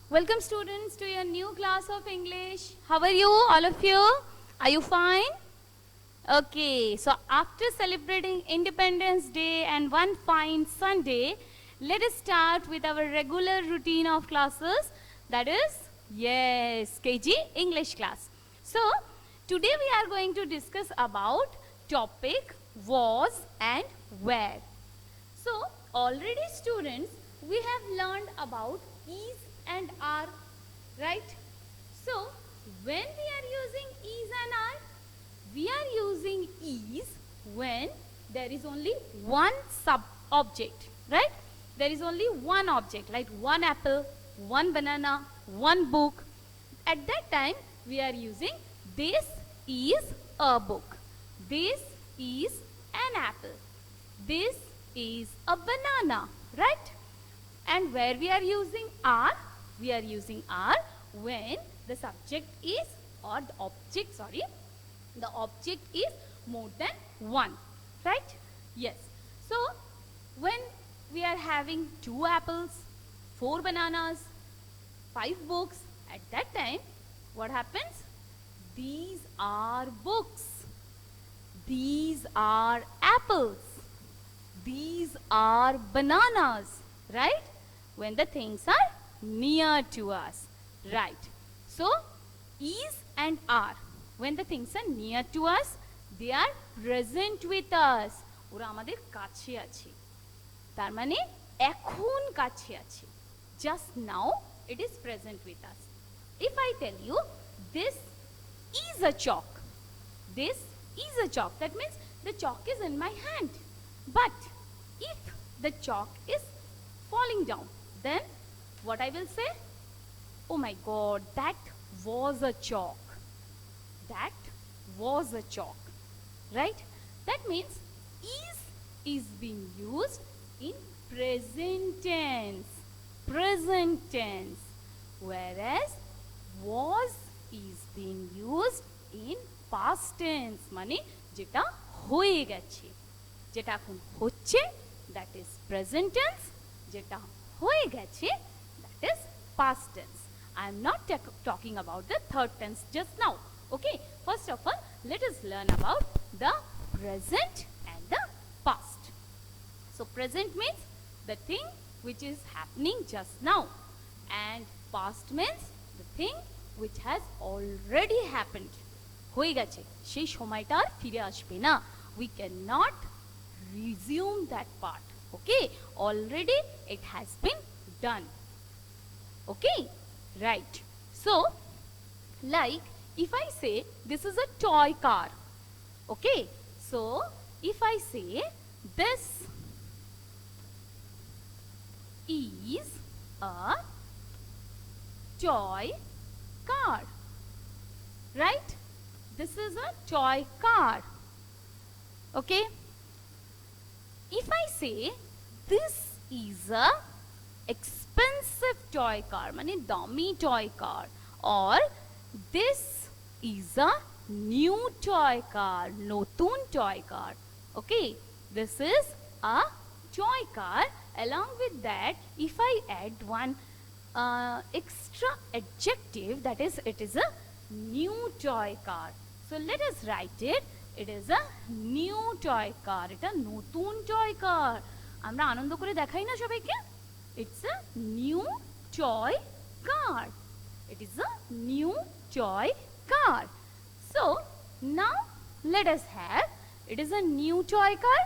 Welcome students to your new class of English. How are you, all of you? Are you fine? Okay, so after celebrating Independence Day and one fine Sunday, let us start with our regular routine of classes. That is, yes, KG English class. So, today we are going to discuss about topic was and where. So, already students, we have learned about is and are, right? So, when we are using is and are, we are using is when there is only one sub-object, right? There is only one object, like one apple, one banana, one book. At that time, we are using this is a book. This is an apple. This is a banana, right? And where we are using are? We are using are when the subject is, or the object, sorry, the object is more than one, right? Yes. So, when we are having 2 apples, 4 bananas, 5 books, at that time, what happens? These are books. These are apples. These are bananas, right? When the things are near to us, right? So, is and are, when the things are near to us, they are present with us. ওরা আমাদের কাছে আছে, তার মানে এখন কাছে আছে. Just now it is present with us. If I tell you this is a chalk, this is a chalk, that means the chalk is in my hand. But if the chalk is falling down, then what I will say? Oh my God, that was a chalk. That was a chalk, right? That means is being used in present tense, whereas was is being used in past tense, মানে যেটা হয়ে গেছে, যেটা এখন হচ্ছে, that is present tense, যেটা হয়ে গেছে, that is past tense. I am not talking about the third tense just now. Okay, first of all, let us learn about the present and the past. So, present means the thing which is happening just now, and past means the thing which has already happened. হয়ে গেছে, সেই সময়টা আর ফিরে আসবে না. We cannot resume that part. Okay, already it has been done. Okay, right. So, like if I say this is a toy car, okay, so if I say this is a toy car, right? This is a toy car. Okay, if I say this is a expensive toy car, মানে দামি toy car, or this is a new toy car, নতুন toy car. Okay, this is a toy car. Along with that, if I add one extra adjective, that is, it is a new toy car. So let us write it. It is a new toy car. এটা নতুন toy car. আমরা আনন্দ করে দেখাই না সবাইকে? It's a new toy car. It is a new toy car. So now let us have, it is a new toy car.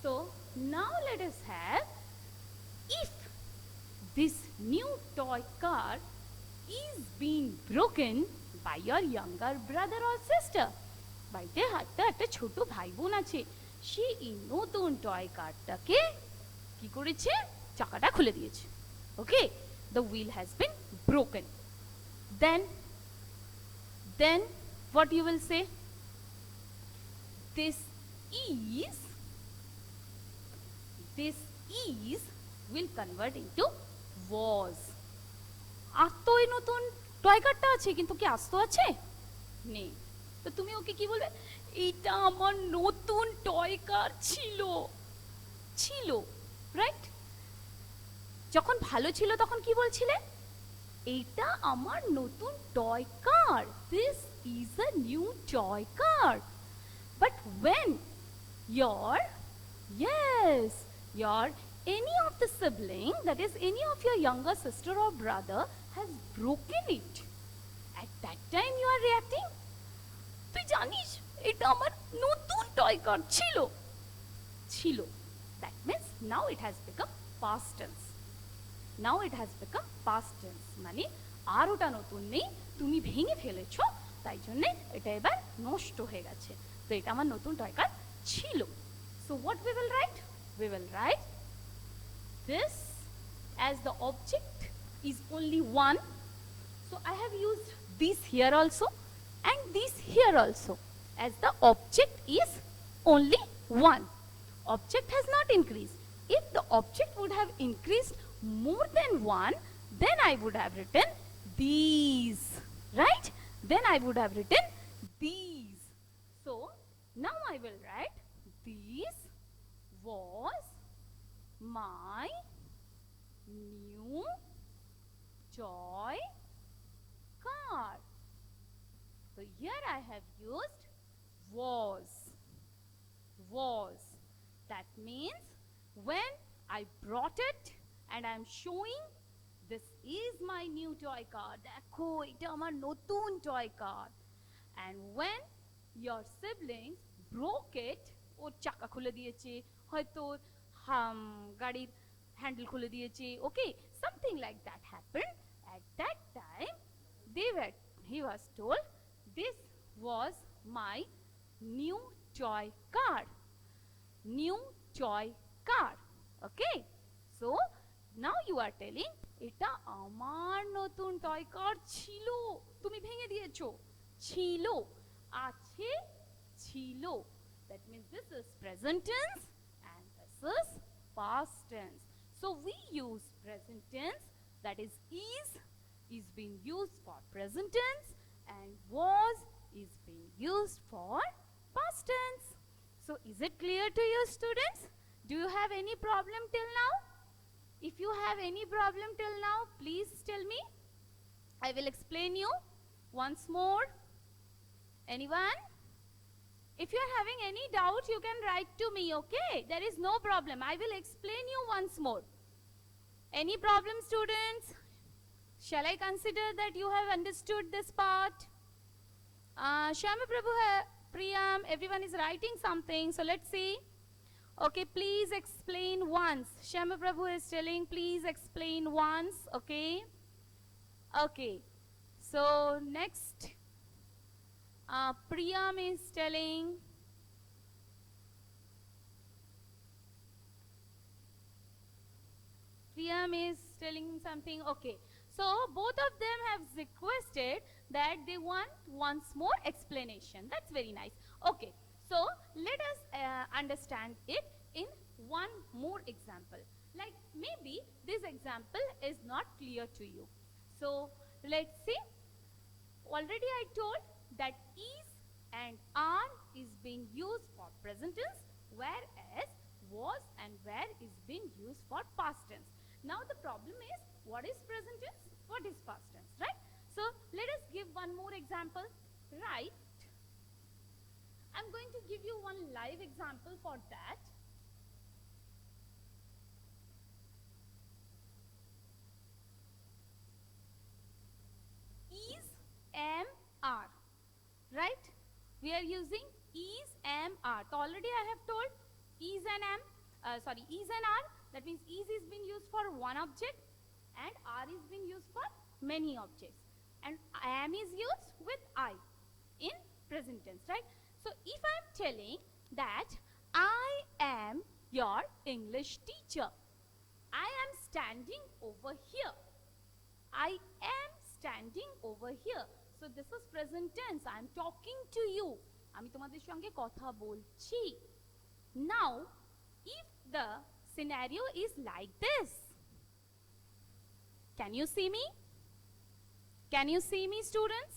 So now let us have, if this new toy car is being broken by your younger brother or sister, বাড়িতে হাতে একটা ছোট ভাই বোন আছে, সে এই নতুন toy কারটাকে কি করেছে? চাকাটা খুলে দিয়েছে. ওকে, the wheel has been broken. Then what you will say? This is will convert into was. আস্ত এই নতুন টয় কারটা আছে, কিন্তু কি আস্ত আছে? নেই. তো তুমি ওকে কি বলবে? এটা আমার নতুন টয় কার ছিল, রাইট? যখন ভালো ছিল তখন কি বলছিলে? এটা আমার নতুন toy car, this is a new toy car. But when your, yes, your any of the sibling, that is any of your younger sister or brother has broken it, at that time you are reacting, তুই জানিস এটা আমার নতুন toy car ছিল, ছিল, that means now it has become past tense. Now it has become past tense, মানে আর ওটা নতুন নেই, তুমি ভেঙে ফেলেছো, তাই জন্যে এটা এবার নষ্ট হয়ে গেছে, তো এটা আমার নতুন টয় কার ছিল. So what we will write? We will write this as the object is only one. So I have used this here also and this here also, as the object is only one. Object has not increased. If the object would have increased more than one, then I would have written these, right? Then I would have written these. So now I will write this was my new toy car. So here I have used was. Was. That means when I brought it and I am showing this is my new toy car, দেখো এটা আমার নতুন toy car, and when your siblings broke it, ওর চাকা খুলে দিয়েছে, হয়তো গাড়ির handle খুলে দিয়েছে, okay, something like that happened, at that time he was told this was my new toy car. New toy car. Okay, so now you are telling এটা আমার নতুন টয় কার ছিল, তুমি ভেঙে দিয়েছো, ছিল, আছে, ছিল, that means this is present tense and this is past tense. So we use present tense, that is being used for present tense, and was is being used for past tense. So is it clear to you, students? Do you have any problem till now? If you have any problem till now, please tell me. I will explain you once more. Anyone? If you are having any doubt, you can write to me, okay? There is no problem. I will explain you once more. Any problem, students? Shall I consider that you have understood this part? Shyama Prabhu, Priyam, everyone is writing something, so let's see. Okay, please explain once. Shyama Prabhu is telling, please explain once, okay? Okay, so next, Priyam is telling, something, okay. So both of them have requested that they want once more explanation. That's very nice. Okay, so let us understand it in one more example. Like maybe this example is not clear to you. So let's see. Already I told that is and are is being used for present tense, whereas was and were is being used for past tense. Now the problem is, what is present tense? What is past tense, right? So let us give one more example. Right. I'm going to give you one live example for that. Is, am, are. Right? We are using is, am, are. So already I have told is and am, is and are. That means is being used for one object and are is being used for many objects. And am is used with I in present tense, right? So if I am telling that I am your English teacher, I am standing over here. I am standing over here. So this is present tense. I am talking to you. আমি তোমাদের সঙ্গে কথা বলছি. Now, if the scenario is like this, can you see me? Can you see me, students?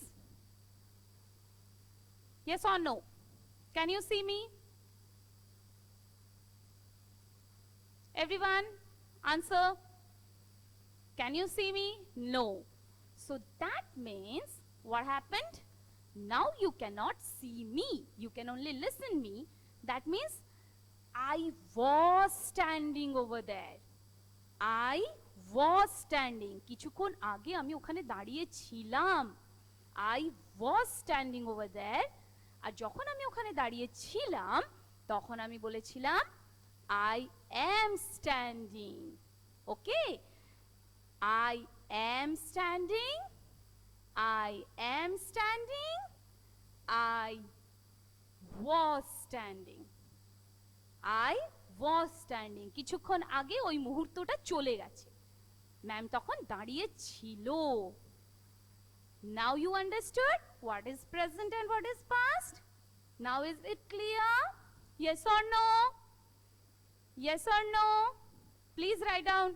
Yes or no? Can you see me? Everyone, answer. Can you see me? No. So that means what happened? Now you cannot see me. You can only listen me. That means I was standing over there. I was standing. কিছুক্ষণ আগে আমি ওখানে দাঁড়িয়ে ছিলাম. I was standing over there. আর যখন আমি ওখানে দাঁড়িয়ে ছিলাম তখন আমি বলেছিলাম I am standing. Okay? I am standing. I am standing. I was standing. I was standing. কিছুক্ষণ আগে ওই মুহূর্তটা চলে গেছে. ম্যাম তখন দাঁড়িয়ে ছিল. Now you understood what is present and what is past? Now is it clear? Yes or no? Yes or no? Please write down.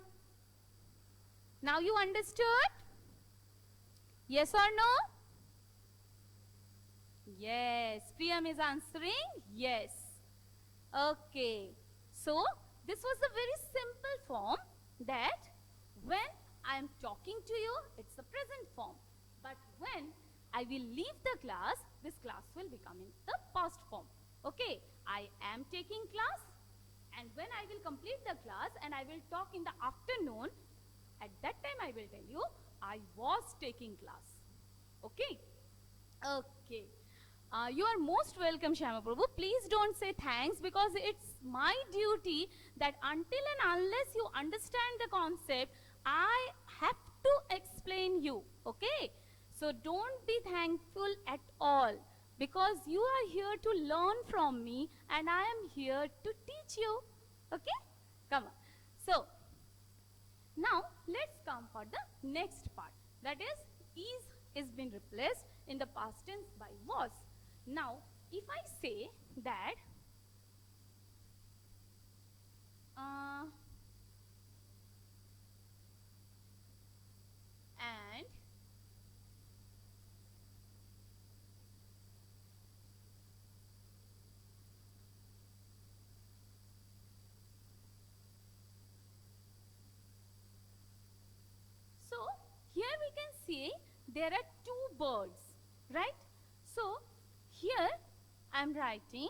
Now you understood? Yes or no? Yes. Priyam is answering yes. Okay. So, this was a very simple form that when I am talking to you, it's the present form. But when I will leave the class, this class will become in the past form. Okay. I am taking class, and when I will complete the class and I will talk in the afternoon, at that time I will tell you I was taking class. Okay? Okay. You are most welcome, Shyama Prabhu. Please don't say thanks, because it's my duty that until and unless you understand the concept, I have to explain you. Okay? So don't be thankful at all, because you are here to learn from me and I am here to teach you. Okay? Come on. So, now let's come for the next part. That is been replaced in the past tense by was. Now, if I say that and so here we can see there are two birds, right? So here I am writing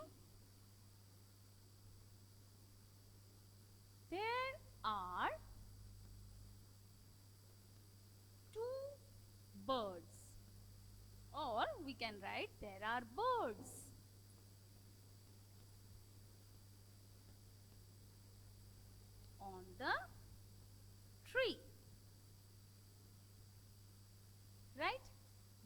there are two birds, or we can write there are birds. On the tree. Right?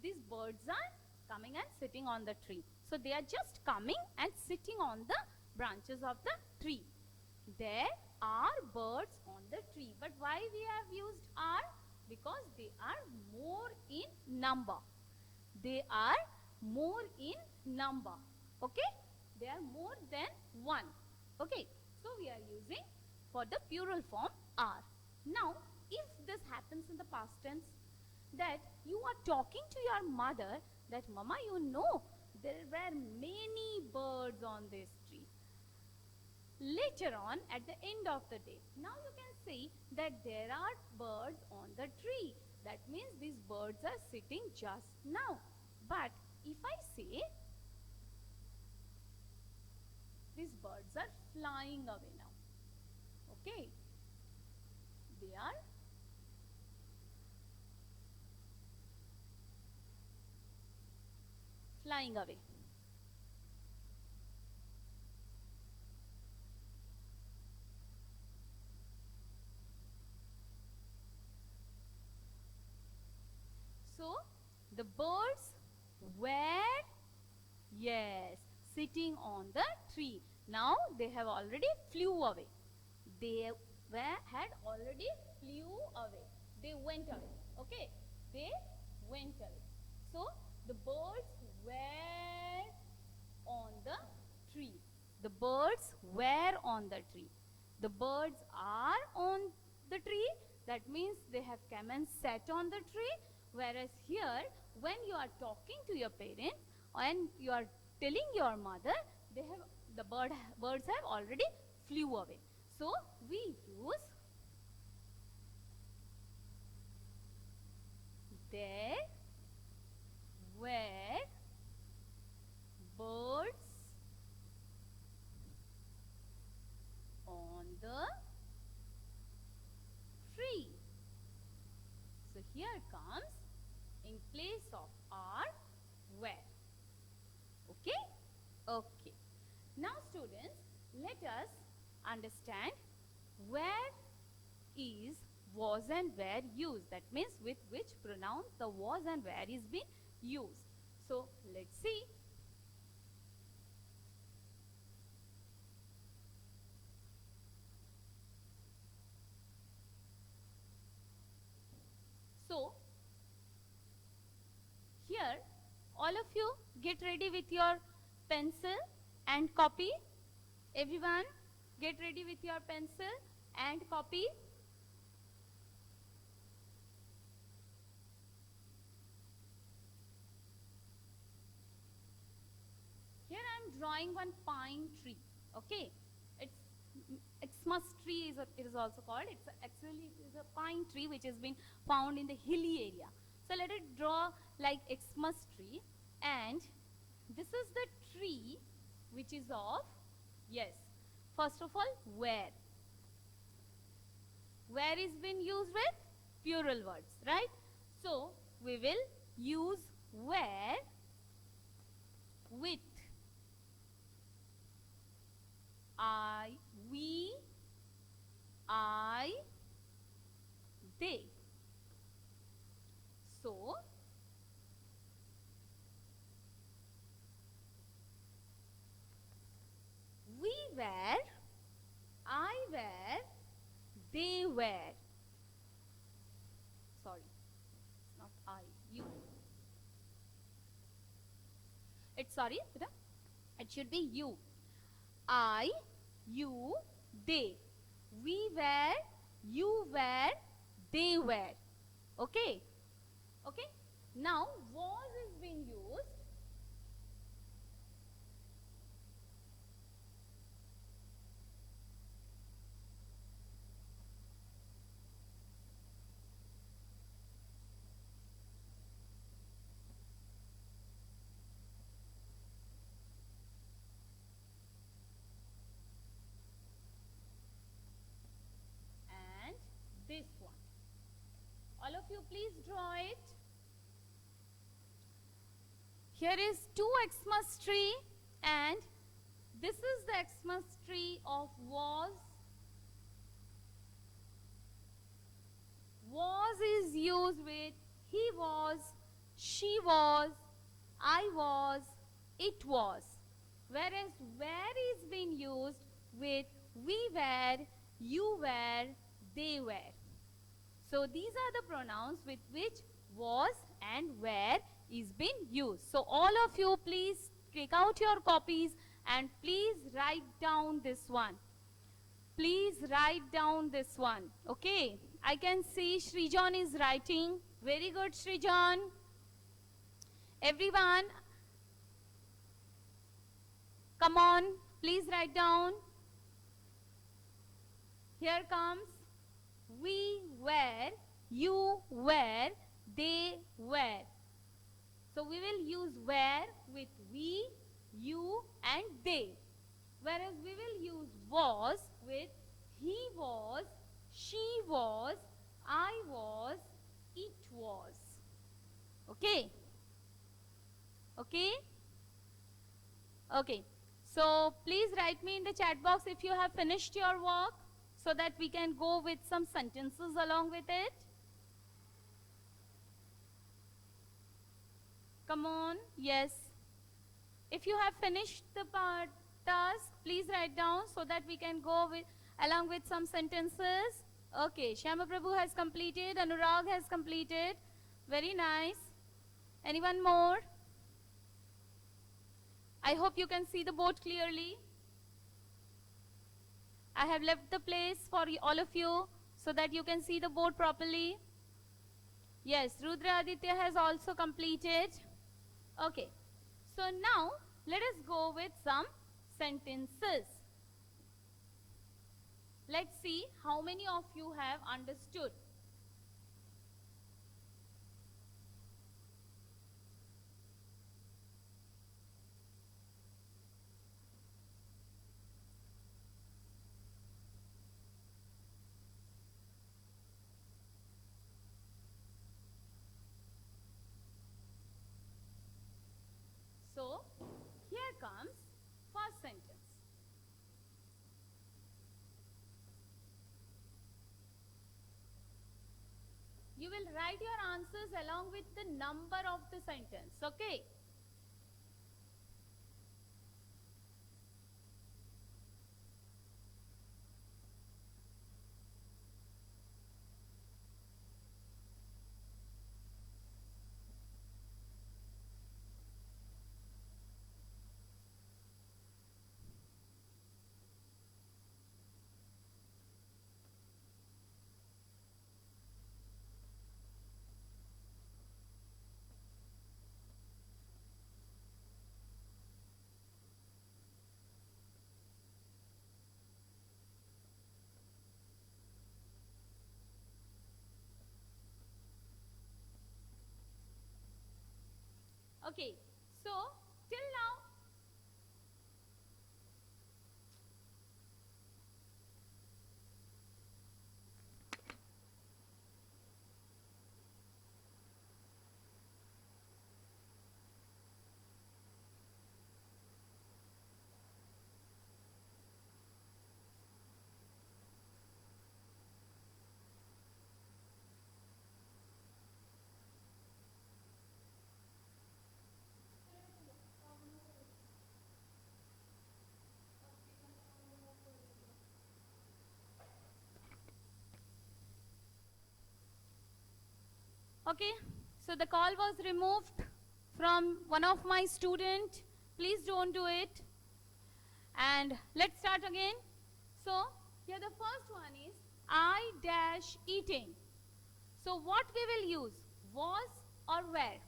These birds are coming and sitting on the tree. So they are just coming and sitting on the branches of the tree. There are birds on the tree. But why we have used are? Because they are more in number. They are more in number. Okay? They are more than one. Okay? So we are using for the plural form are. Now, if this happens in the past tense, that you are talking to your mother that Mama, you know there were many birds on this tree. Later on, at the end of the day, now you can see that there are birds on the tree. That means these birds are sitting just now. But if I say these birds are flying away now. Okay? They are flying away. So, the birds were, yes, sitting on the tree. Now, they have already flew away. They had already flew away. They went away. Okay? They went away. So, the birds were on the tree. The birds were on the tree. The birds are on the tree. That means they have come and sat on the tree. Whereas here, when you are talking to your parent and you are telling your mother, the birds have already flew away. So we use there here comes in place of are were. Okay? Okay. Now students, let us understand where is was and were used. That means with which pronoun the was and were is being used. So let's see. So here all of you get ready with your pencil and copy. Everyone get ready with your pencil and copy. Here I am drawing one pine tree. Okay, Xmas tree it is also called. It's actually it is a pine tree which has been found in the hilly area. So let it draw like Xmas tree, and this is the tree which is of, yes, first of all where. Where is been used with plural words, right? So we will use where with I, we, I, they. So we were, I were, they were. Sorry, it's not I, you. It's sorry, it should be you. I, you, they. We were, you were, they were. Okay? Okay? Now, was is being used. And this one. All of you please draw it. Here is two Xmas tree, and this is the Xmas tree of was. Was is used with he was, she was, I was, it was. Whereas where is being used with we were, you were, they were. So these are the pronouns with which was and where is being used. So all of you please take out your copies and please write down this one. Please write down this one. Okay. I can see Srijan is writing. Very good, Srijan. Everyone, come on. Please write down. Here comes. We were, you were, they were. So we will use were with we, you and they. Whereas we will use was with he was, she was, I was, it was. Okay? Okay? Okay. So please write me in the chat box if you have finished your work, so that we can go with some sentences along with it. Come on. Yes. If you have finished the task, please write down so that we can go with along with some sentences. Okay. Shyama Prabhu has completed. Anurag has completed. Very nice. Anyone more? I hope you can see the board clearly. I have left the place for all of you so that you can see the board properly. Yes, Rudra Aditya has also completed. Okay. So now let us go with some sentences. Let's see how many of you have understood. will write your answers along with the number of the sentence. Okay. Okay, so till now, okay, so the call was removed from one of my student. Please don't do it. And let's start again. So here the first one is I dash eating. So what we will use, was or were?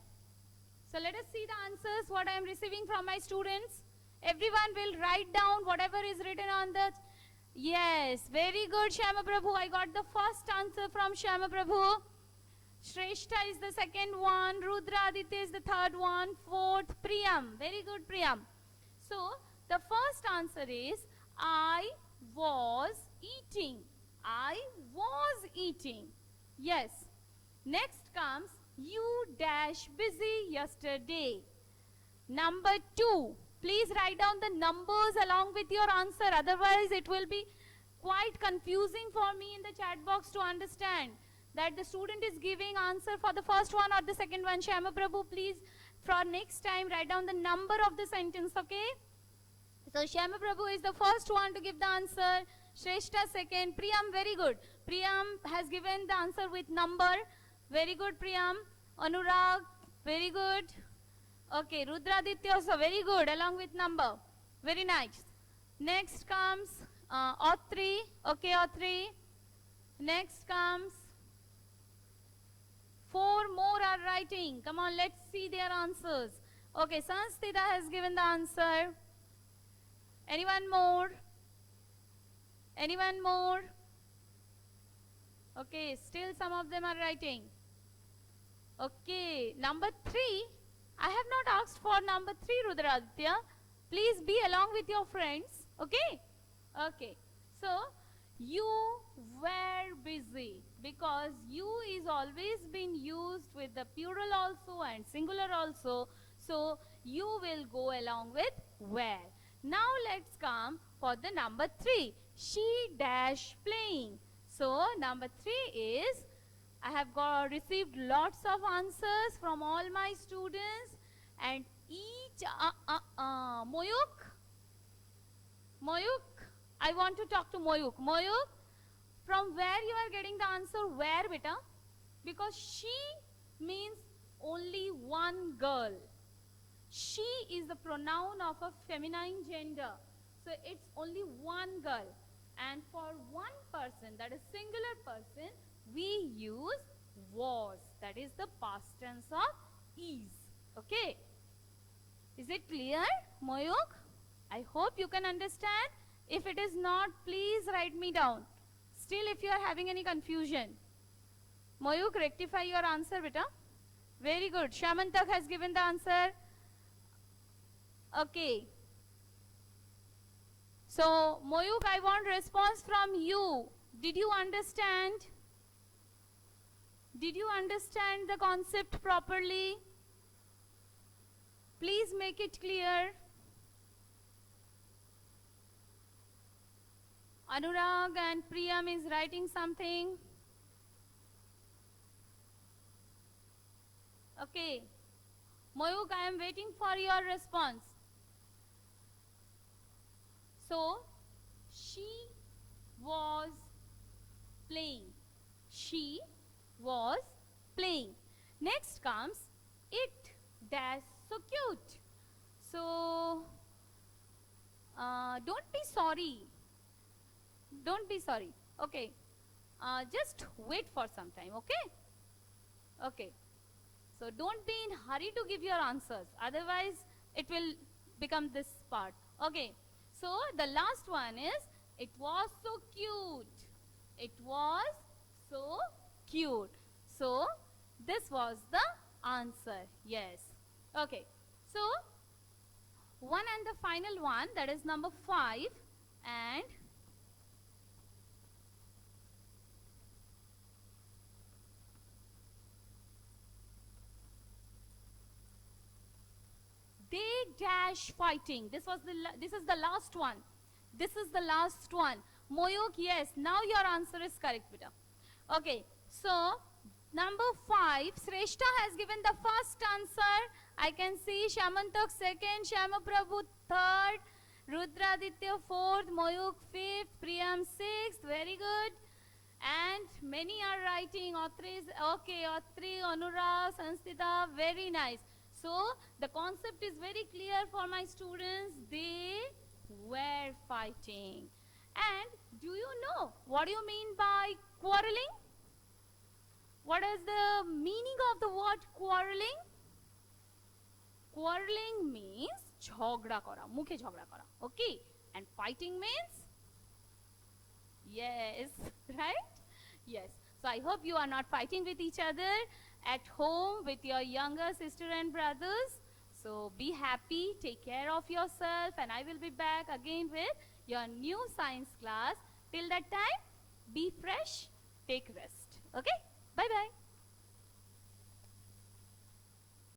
So let us see the answers what I am receiving from my students. Everyone will write down whatever is written on the. Yes, very good, Shyama Prabhu. I got the first answer from Shyama Prabhu. Shrestha is the second one. Rudra Aditya is the third one. Fourth, Priyam. Very good, Priyam. So the first answer is I was eating. I was eating. Yes. Next comes you dash busy yesterday. Number 2. Please write down the numbers along with your answer. Otherwise, it will be quite confusing for me in the chat box to understand that the student is giving answer for the first one or the second one. Shyama Prabhu, please, for next time, write down the number of the sentence, okay? So, Shyama Prabhu is the first one to give the answer. Shrestha second. Priyam, very good. Priyam has given the answer with number. Very good, Priyam. Anurag, very good. Okay, Rudraditya also very good along with number. Very nice. Next comes Autri. Okay, Autri. Next comes 4 more are writing. Come on, let's see their answers. Okay, Sanstita has given the answer. Anyone more? Anyone more? Okay, still some of them are writing. Okay, number 3. I have not asked for number 3, Rudraditya. Please be along with your friends. Okay? Okay. So, you were busy because you is always been used with the plural also and singular also. So, you will go along with were. Now, let's come for the number 3. She dash playing. So, number 3 is I have received lots of answers from all my students and each Moyuk, I want to talk to Moyuk. Moyuk, from where you are getting the answer? Where, beta? Because she means only one girl. She is the pronoun of a feminine gender. So it's only one girl. And for one person, that is singular person, we use was. That is the past tense of is. Okay. Is it clear, Moyuk? I hope you can understand. If it is not, please write me down. Still, if you are having any confusion. Moyuk, rectify your answer, beta. Very good. Shamantak has given the answer. Okay. So, Moyuk, I want response from you. Did you understand? Did you understand the concept properly? Please make it clear. Anurag and Priyam is writing something. Okay. Moyuk, I am waiting for your response. So, she was playing. She was playing. Next comes it dash so cute. So, don't be sorry. Don't be sorry. Okay. Just wait for some time. Okay. Okay. So don't be in hurry to give your answers. Otherwise, it will become this part. Okay. So the last one is, it was so cute. It was so cute. So this was the answer. Yes. Okay. So one and the final one, that is number 5, and they dash fighting. This is the last one. This is the last one. Moyuk, yes, now your answer is correct, beta. Okay, so number 5, Shrestha has given the first answer. I can see Shamantak second, Shamaprabhu third, Rudraditya fourth, Moyuk fifth, Priyam sixth. Very good. And many are writing. Okay, Atri, Anurag, Sanstita, very nice. So the concept is very clear for my students. They were fighting. And do you know what do you mean by quarreling? What is the meaning of the word quarreling? Quarreling means jhagda kara, mukhe jhagda kara. Okay? And fighting means? Yes, right? Yes. So I hope you are not fighting with each other at home with your younger sister and brothers. So be happy, take care of yourself, and I will be back again with your new science class. Till that time, be fresh, take rest. Okay? Bye-bye.